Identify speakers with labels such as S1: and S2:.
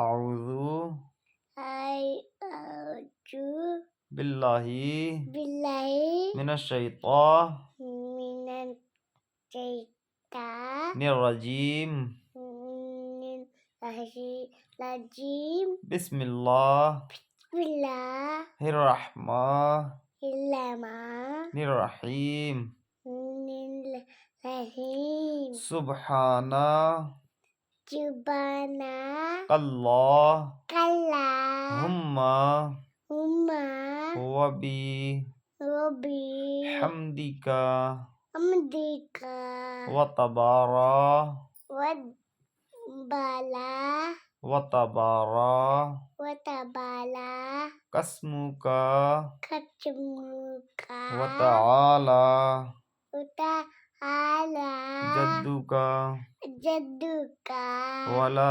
S1: अऊज़ु
S2: अऊज़ु
S1: बिल्लाहि
S2: बिल्लाहि
S1: मिनश्शैतानिर
S2: मिनश्शैतानिर
S1: रजीम
S2: रजीम
S1: बिस्मिल्लाहिर्रहमानिर्रहीम
S2: बिस्मिल्लाहिर्रहमानिर्रहीम
S1: सुब्हाना
S2: जुबाना
S1: कल्ला
S2: हुम्मा
S1: वबी
S2: रबी
S1: हमदिका
S2: हमदिका
S1: वतबारा
S2: वबाला
S1: वतबारा
S2: वतबाला
S1: कस्मुका
S2: खचमुका
S1: वतआला
S2: वतआला
S1: जद्दुका
S2: जद्दुका
S1: वला